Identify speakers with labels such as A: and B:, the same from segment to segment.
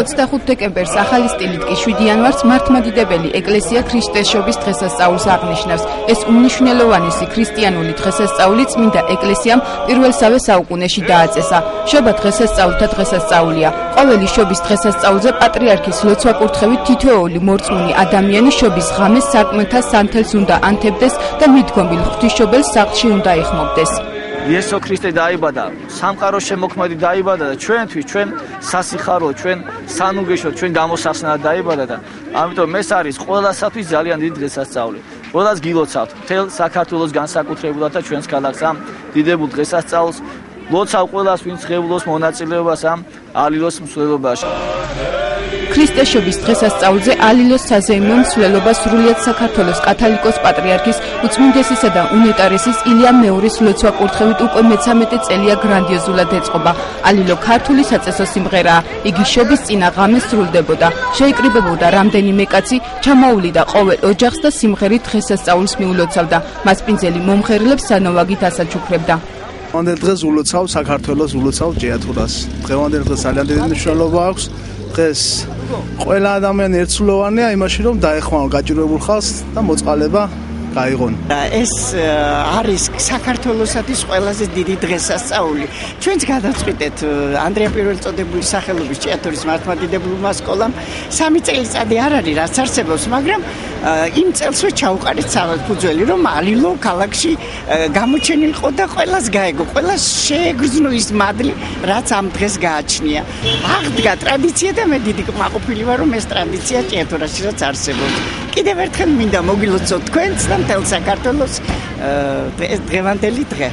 A: 25 დეკემბერს ახალი სტილით კი 7 იანვარს მართლმადიდებელი ეკლესია ქრისტესშობის დღესასწაულს აღნიშნავს. ეს უმნიშვნელოვანესი ქრისტიანული დღესასწაული წმინდა ეკლესიამ პირველსავე საუკუნეში დააწესა. შობა დღესასწაულთა დღესასწაულია. ყოველი შობის დღესასწაულზე პატრიარქის ლოცვა-კურთხევით თითოეული მორწმუნე ადამიანი შობის ღამეს სარკმელთა სანთელს უნდა ანთებდეს და მიდგომილ ღვთისმშობელს სახლში უნდა ეხმობდეს.
B: იესო ქრისტე დაიბადა, სამყაროს შემოქმედი დაიბადა და ჩვენთვის, ჩვენ სასიხარო, ჩვენ სანუგეშო, ჩვენ გამოსახსნად დაიბადა და ამიტომ ეს არის ყველასათვის ძალიან დიდი დღესასწაული. ყველას გილოცავთ, მთელ საქართველოს განსაკუთრებულად და ჩვენს ქალაქს ამ დიდებულ დღესასწაულს. ლოცავ ყველას, ვინც ღებულობს მონაწილეობას ამ ალილოს მსვლელობაში.
A: ქრისტესშობის დღესასწაულზე ალილოს საზეიმო მსვლელობა სრულიად საქართველოს კათოლიკოს პატრიარქის უწმინდესისა და უნეტარესის ილია მეორის ლოცვა-კურთხევით უკვე მე-13 წელია გრანდიოზულად ეწყობა. ალილო ქართული საწესო სიმღერაა. იგი შობის წინა ღამეს სრულდებოდა. შეიკრიბებოდა რამდენიმე კაცი, ჩამოუვლიდა ყოველ ოჯახს და სიმღერით დღესასწაულს მიულოცავდა. მასპინძელი მომხერლებს სანოვაგით ასაჩუქრებდა.
C: დღევანდელ დღეს ულოცავ საქართველოს, ულოცავ ჭიათურას. დღევანდელ დღეს ძალიან დიდი მნიშვნელობა აქვს. დღეს ყველა ადამიანი ერთსულოვანია იმაში, რომ დაეხმარონ გაჭირვებულ ხალხს და მოწყალება გაიღონ.
D: ეს არის საქართველოსათვის ყველაზე დიდი დღესასწაული. ჩვენც გადავწყვიტეთ ანდრია პირველწოდებულის სახელობის ჭიათურის მართლმადიდებლურმა სკოლამ 3 წელიწადი არ არის რაც არსებობს, მაგრამ იმ წელსვე ჩაუყარეთ საფუძველი, რომ ალილო ქალაქში გამოჩენილიყო და ყველას გაეგო, ყველას შეეგრძნო ის მადლი, რაც ამ დღეს გააჩნია. აღდგა ტრადიცია და მე დიდი კმაყოფილი ვარ, რომ ეს ტრადიცია ჭიათურაშიც არსებობს. კიდევ ერთხელ მინდა მოგილოცოთ თქვენც და მთელ საქართველოს ეს დღევანდელი დღე.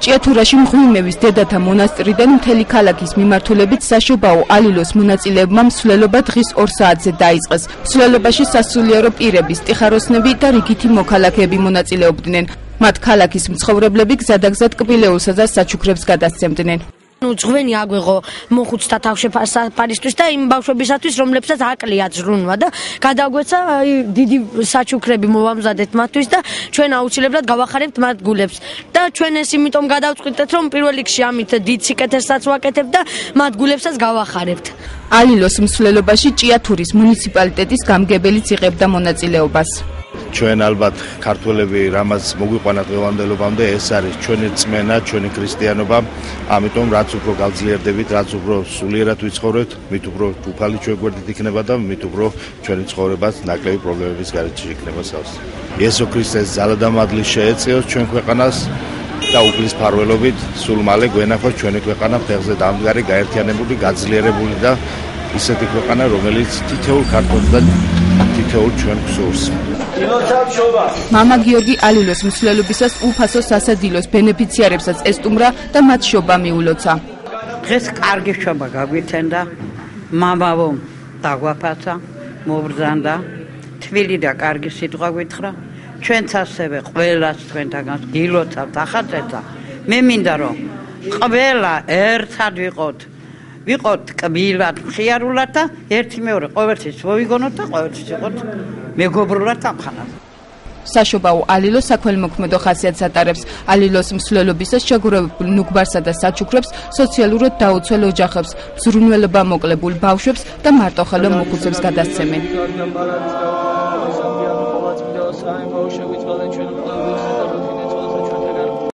A: ჭიათურაში მღვიმევის დედათა მონასტრიდან მთელი ქალაქის მიმართულებით საშობაო ალილოს მონაწილეებმა მსვლელობა დღის 2 საათზე დაიწყეს. მსვლელობაში სასულიერო პირები, სტიხაროსნები და რიგითი მოქალაქეები მონაწილეობდნენ. მათ ქალაქის მცხოვრებლები გზადაგზად კბილეულსა და საჩუქრებს გადასცემდნენ.
E: ძღვენი აგვეღო მოხუცთა თავშეფარისთვის და იმ ბავშვებისათვის, რომლებსაც აკლია ზრუნვა და გადაგვეცა დიდი საჩუქრები მოვამზადეთ მათთვის და ჩვენ აუცილებლად გავახარებთ მათ გულებს. და ჩვენ ეს იმიტომ გადავწყვიტეთ, რომ პირველ რიგში ამით დიდ სიკეთესაც ვაკეთებთ და მათ გულებსაც გავახარებთ.
A: ალილოს მსვლელობაში ჭიათურის მუნიციპალიტეტის გამგებელიც იღებდა მონაწილეობას.
F: ჩვენ ალბათ ქართველები რამაც მოგვიყვანა დღევანდელობამდე ეს არის ჩვენი წმენა, ჩვენი ქრისტიანობა, ამიტომ რაც უფრო გავძლიერდებით, რაც უფრო სულიერად ვიცხოვრებთ, მით უფრო უფალი ჩვენგვერდით იქნება და მით უფრო ჩვენი ცხოვრებაც ნაკლები პრობლემების გარეშე იქნება სავსე. იესო ქრისტეს ძალა და მადლი შეეწიოს ჩვენ ქვეყანას და უფლის ფარველობით სულ მალე გვენახოს ჩვენი ქვეყანა ფეხზე დამდგარი, გაერთიანებული, გაძლიერებული და ისეთი ქვეყანა, რომელიც თითოეულ ქართველს და თითოეულ ჩვენ გსურს.
A: მამა გიორგი ალილოს მსვლელობისას უფასო სასადილოს ბენეფიციარებსაც ესტუმრა და მათ შობა მიულოცა.
G: დღეს კარგი შობა გაგვიცენდა, მამაო დაგვაფაცა, მობრძანდა, თბილი და კარგი სიტყვა გვითხრა. ჩვენც ასევე ყველას თქვენთაგან გილოცავთ ახალწელსა. მე მინდა რომ ყველა ერთად ვიყოთ კბილად, მხიარულად და ერთი მეორე ყოველთვის მოვიგონოთ და ყოველთვის იყოთ მეგობრულად ამხანად.
A: საშობაო ალილო საქველმოქმედო ხასიათს ატარებს. ალილოს მსვლელობისას შეგუებულ ნუგბარსა და საჩუქრებს, სოციალურად დაუცველ ოჯახებს, ზრუნველობა მოკლებულ ბავშვებს და მარტოხელო მოხუცებს გადასცემენ.